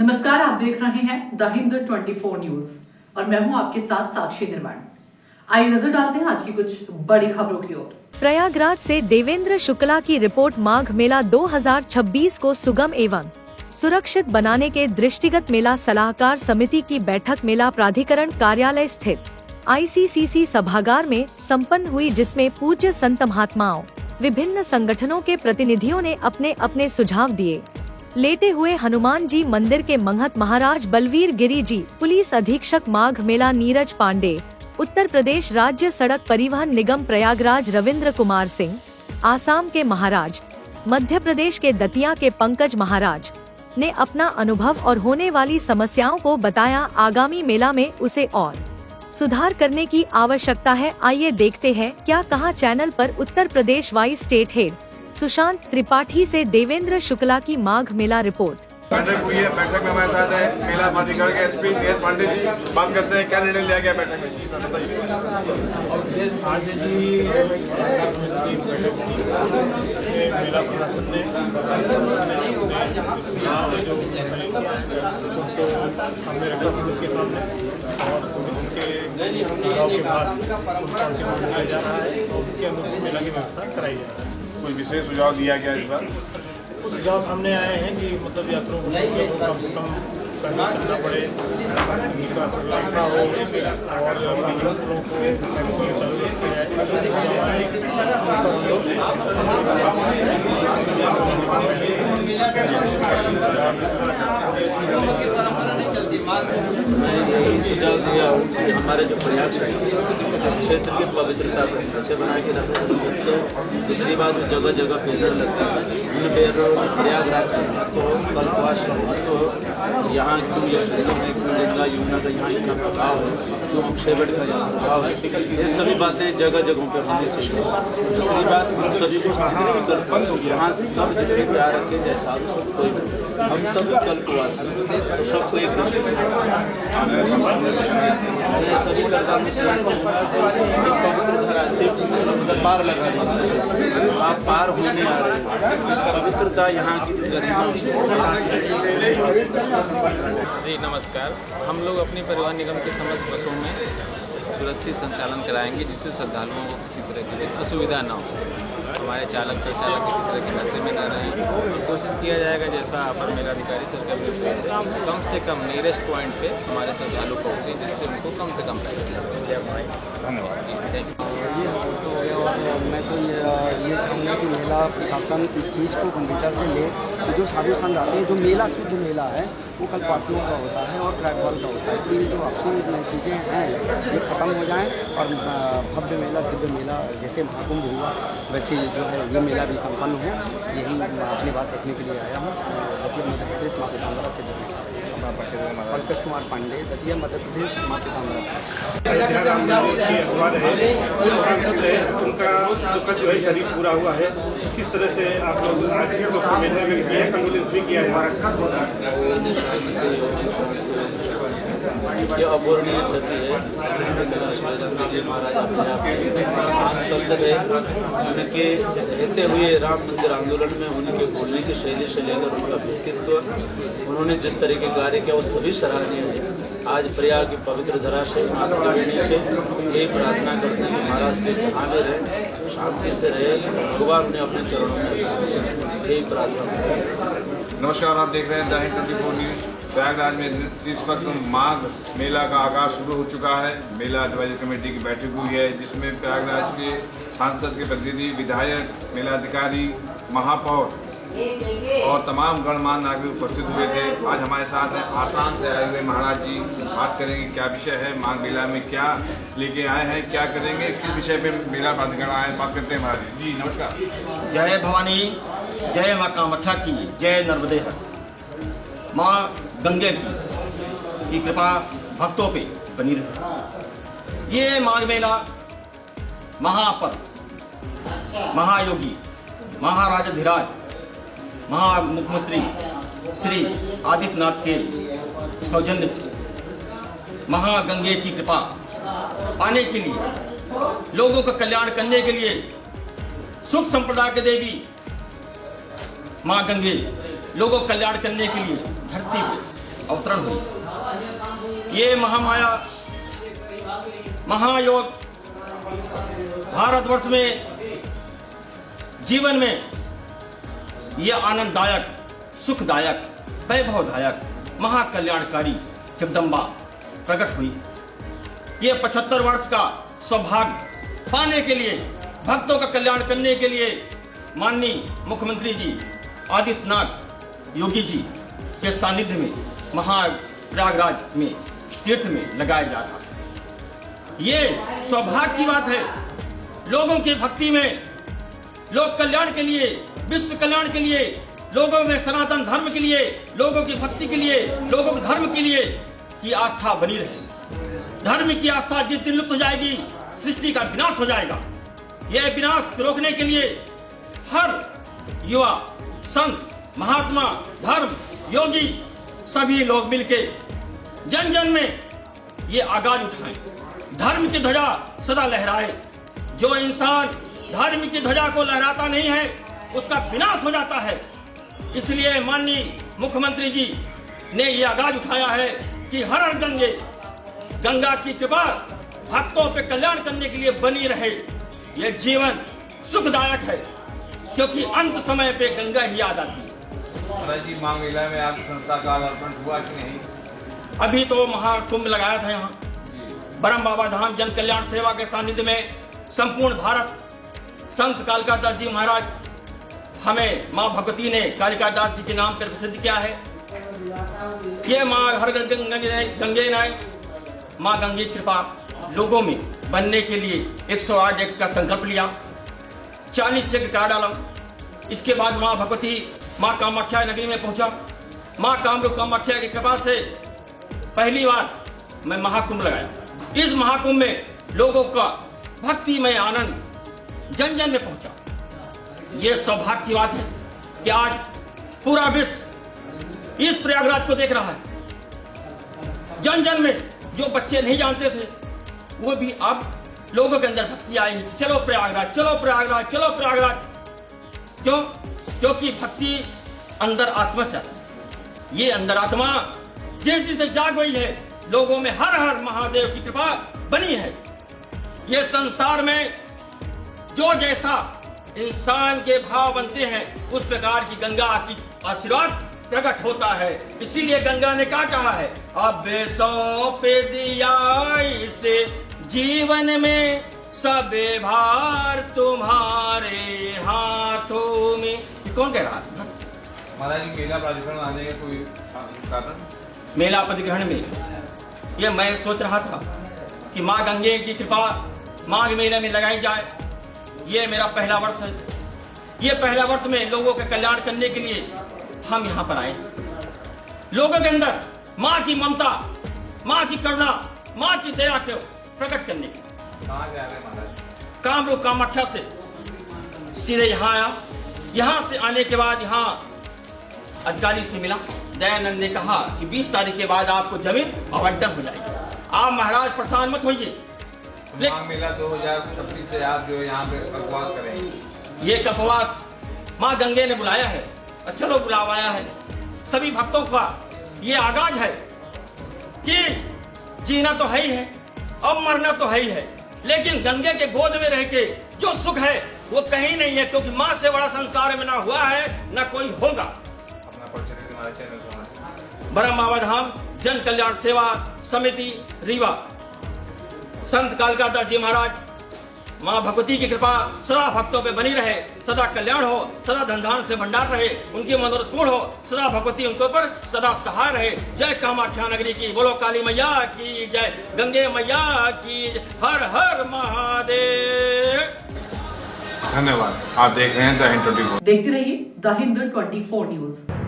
नमस्कार, आप देख रहे हैं द हिंद 24 न्यूज और मैं हूं आपके साथ साक्षी निर्माण। आइए नजर डालते हैं आज की कुछ बड़ी खबरों की ओर। प्रयागराज से देवेंद्र शुक्ला की रिपोर्ट। माघ मेला 2026 को सुगम एवं सुरक्षित बनाने के दृष्टिगत मेला सलाहकार समिति की बैठक मेला प्राधिकरण कार्यालय स्थित ICCC सभागार में संपन्न हुई, जिसमें पूज्य संत महात्माओं, विभिन्न संगठनों के प्रतिनिधियों ने अपने अपने सुझाव दिए। लेटे हुए हनुमान जी मंदिर के महंत महाराज बलवीर गिरी जी, पुलिस अधीक्षक माघ मेला नीरज पांडे, उत्तर प्रदेश राज्य सड़क परिवहन निगम प्रयागराज रविंद्र कुमार सिंह, आसाम के महाराज, मध्य प्रदेश के दतिया के पंकज महाराज ने अपना अनुभव और होने वाली समस्याओं को बताया। आगामी मेला में उसे और सुधार करने की आवश्यकता है। आइए देखते हैं क्या कहा चैनल पर Uttar Pradesh vice state head Sushant Tripathi से देवेंद्र शुक्ला की माघ मेला रिपोर्ट। बैठक हुई है। बैठक में हमारे साथ है मेला प्राधिकरण के SP नीरज पांडे जी। बात करते हैं क्या निर्णय लिया गया बैठक में। आज जी मेला प्रशासन ने जो उसको हमने रखा समिति के सामने और समिति के सुझाव के बाद उसका अंतिम लिया जा रहा है और उसके अनुरूप मेला की व्यवस्था कराई जा रही है। कोई विशेष सुझाव दिया गया इस बार? कुछ सुझाव सामने आए हैं कि मतलब यात्रियों को कम से कम पैदल चलना पड़े, उनका व्यवस्था हो और यात्रियों को मैक्सिमम चालू यही सुझाव दिया हूँ कि हमारे जो प्रयास है क्षेत्र की पवित्रता को कैसे बना के रखें। तो दूसरी बात, जगह जगह पेड़ लगता है, उन पेड़ों प्रयागराज का महत्व हो, कल्पवास का महत्व हो, यहाँ क्यों ये सुविधा है, क्यों गंगा यमुना का यहाँ इतना प्रभाव है, क्यों अक्षयवट का यहाँ प्रभाव है, ये सभी बातें जगह जगहों पर होनी चाहिए। दूसरी बात, हम सभी को यहाँ सब जितने प्यार रखे जैसा सब कोई, हम सब कल्पवास हैं, सबको एक सभी सरकार पार लगा आप पार होने आ रहे हैं। इस पवित्रता यहाँ की जी नमस्कार। हम लोग अपनी परिवहन निगम के समस्त बसों में सुरक्षित संचालन कराएंगे, जिससे श्रद्धालुओं को किसी तरह की असुविधा न हो। हमारे चालक प्रचालक किसी तरह के नशे में न रहें। कोशिश किया जाएगा जैसा अपर मेलाधिकारी सर के निर्देश से कम नियरेस्ट पॉइंट पे हमारे श्रद्धालु पहुँचे, जिससे उनको कम से कम धन्यवाद। और मैं तो ये चाहूँगा कि मेला प्रशासन इस चीज़ को गंभीरता से ले कि जो साधु संत आते हैं, जो मेला शुद्ध मेला है वो कल्पवासियों का होता है और ट्रैकवाल का होता है। तो ये जो अफसर चीज़ें हैं ये ख़त्म हो जाएं और भव्य मेला दिव्य मेला जैसे महाकुंभ हुआ वैसे जो है ये मेला भी संपन्न हो। यही अपनी बात रखने के लिए आया हूँ। दतिया मध्य प्रदेश माँ पीताम्बरा से पंकज कुमार पांडे, दतिया मध्य प्रदेश माँ पीताम्बरा। उनका दुखद जो है शरीर पूरा हुआ है। किस तरह से आप लोग आज एम्बुलेंस भी किया ये अपूर्णीय क्षति है। संत गए उनके रहते हुए राम मंदिर आंदोलन में उनके बोलने की शैली से लेकर उनका व्यक्तित्व, उन्होंने जिस तरह के कार्य किया वो सभी सराहनीय है। आज प्रयाग की पवित्र धरा से से यही प्रार्थना करते हैं कि महाराज के जहाँ में रहे, शांति से रहे, भगवान ने अपने चरणों में यही प्रार्थना। नमस्कार, आप देख रहे हैं द हिंद 24 न्यूज। प्रयागराज में इस वक्त माघ मेला का आगाज शुरू हो चुका है। मेला एडवाइजरी कमेटी की बैठक हुई है, जिसमें प्रयागराज के सांसद के प्रतिनिधि, विधायक, मेलाधिकारी, महापौर और तमाम गणमान्य नागरिक उपस्थित हुए थे। आज हमारे साथ हैं आसाम से आए हुए महाराज जी। बात करेंगे क्या विषय है, माघ मेला में क्या लेके आए हैं, क्या करेंगे, किस विषय पे मेला प्राधिकरण आए, बात करते हैं महाराज जी। नमस्कार। जय भवानी, जय माँ कामाख्या की, जय नर्मदे हर। माँ गंगे की कृपा भक्तों पे बनी रहे। ये माघ मेला महापर्व, महायोगी, महाराजाधिराज, महामुख्यमंत्री श्री आदित्यनाथ के सौजन्य से महागंगे की कृपा पाने के लिए, लोगों का कल्याण करने के लिए, सुख संपदा के देवी माँ गंगे लोगों का कल्याण करने के लिए धरती पे अवतरण हुई। ये महामाया महायोग भारतवर्ष में जीवन में ये आनंददायक, सुखदायक, वैभवदायक, महाकल्याणकारी जगदम्बा प्रकट हुई। ये 75 वर्ष का सौभाग्य पाने के लिए, भक्तों का कल्याण करने के लिए माननीय मुख्यमंत्री जी आदित्यनाथ योगी जी के सानिध्य में प्रयागराज में तीर्थ में लगाया जा रहा है। ये सौभाग्य की बात है। लोगों की भक्ति में, लोक कल्याण के लिए, विश्व कल्याण के लिए, लोगों में सनातन धर्म के लिए, लोगों की भक्ति के लिए, लोगों के धर्म के लिए की आस्था बनी रहे। धर्म की आस्था जिस दिन लुप्त हो जाएगी, सृष्टि का विनाश हो जाएगा। यह विनाश रोकने के लिए हर युवा, संत, महात्मा, धर्म योगी सभी लोग मिलके जन जन में ये आगाज उठाएं, धर्म की ध्वजा सदा लहराए। जो इंसान धर्म की ध्वजा को लहराता नहीं है, उसका विनाश हो जाता है। इसलिए माननीय मुख्यमंत्री जी ने ये आगाज उठाया है कि हर हर गंगे, गंगा की कृपा भक्तों पे कल्याण करने के लिए बनी रहे। यह जीवन सुखदायक है, क्योंकि अंत समय पे गंगा ही याद आती है। महाराज जी, माघ मेला में आपकी संस्था का अर्पण हुआ कि नहीं? अभी तो महाकुंभ लगाया था यहाँ ब्रह्म बाबा धाम जन कल्याण सेवा के सानिध्य में संपूर्ण भारत संत कालिकादास जी महाराज, हमें माँ भगवती ने कालिकादास जी के नाम पर प्रसिद्ध किया है। ये माँ हर गंगे नय, माँ गंगे कृपा लोगों में बनने के लिए 108 एक का संकल्प लिया, 40 एक करा डाला। इसके बाद माँ भगवती माँ कामाख्या नगरी में पहुंचा। माँ कामरूप कामाख्या की कृपा से पहली बार मैं महाकुंभ लगाया। इस महाकुंभ में लोगों का भक्तिमय आनंद जन जन में पहुंचा। ये सौभाग्य की बात है कि आज पूरा विश्व इस प्रयागराज को देख रहा है। जन जन में जो बच्चे नहीं जानते थे, वो भी अब लोगों के अंदर भक्ति आई। चलो प्रयागराज, चलो प्रयागराज, चलो प्रयागराज। क्यों? क्योंकि भक्ति अंदर आत्मा से आती है। ये अंदर आत्मा जैसे से जाग गई है, लोगों में हर हर महादेव की कृपा बनी है। ये संसार में जो जैसा इंसान के भाव बनते हैं, उस प्रकार की गंगा की आशीर्वाद प्रकट होता है। इसीलिए गंगा ने क्या कहा है, अब सौंप दिया इसे जीवन में, सबे भार तुम्हारे हाथों में। ये कौन कह रहा है? महाराज जी, मेला प्राधिकरण आने का कोई कारण? मेला प्राधिकरण में ये मैं सोच रहा था कि माँ गंगे की कृपा माघ मेले में लगाई जाए। ये मेरा पहला वर्ष है। ये पहला वर्ष में लोगों का कल्याण करने के लिए हम यहाँ पर आए। लोगों के अंदर माँ की ममता, माँ की करुणा, माँ की दया को प्रकट करने के लिए। कहाँ जा रहे हैं महाराज? कामरूप कामाख्या से सीधे यहाँ आया। यहाँ से आने के बाद यहाँ अधिकारी से मिला। दयानंद ने कहा कि 20 तारीख के बाद आपको जमीन आवंटन हो जाएगी। आप महाराज परेशान मत होइए। माघ मेला 2026 से आप जो यहाँ पे कल्पवास करेंगे। ये कल्पवास माँ गंगे ने बुलाया है, चलो बुलावाया है। सभी भक्तों का ये आगाज है कि जीना तो है ही है, अब मरना तो है ही है, लेकिन गंगे के गोद में रह के जो सुख है वो कहीं नहीं है, क्योंकि माँ से बड़ा संसार में ना हुआ है ना कोई होगा। अपना परिचय हमारे चैनल पर ब्रह्म बाबा धाम जन कल्याण सेवा समिति रीवा, संत कालिकादास जी महाराज, माँ भगवती की कृपा सदा भक्तों पे बनी रहे, सदा कल्याण हो, सदा धन धान से भंडार रहे, उनकी मनोरथ पूर्ण हो, सदा भगवती उनके ऊपर सदा सहाय रहे। जय कामाख्या नगरी की, बोलो काली मैया की जय, गंगे मैया की जय, हर हर महादेव। धन्यवाद। आप देख रहे हैं द हिंद 24। देखते रहिए द हिंद 24 न्यूज।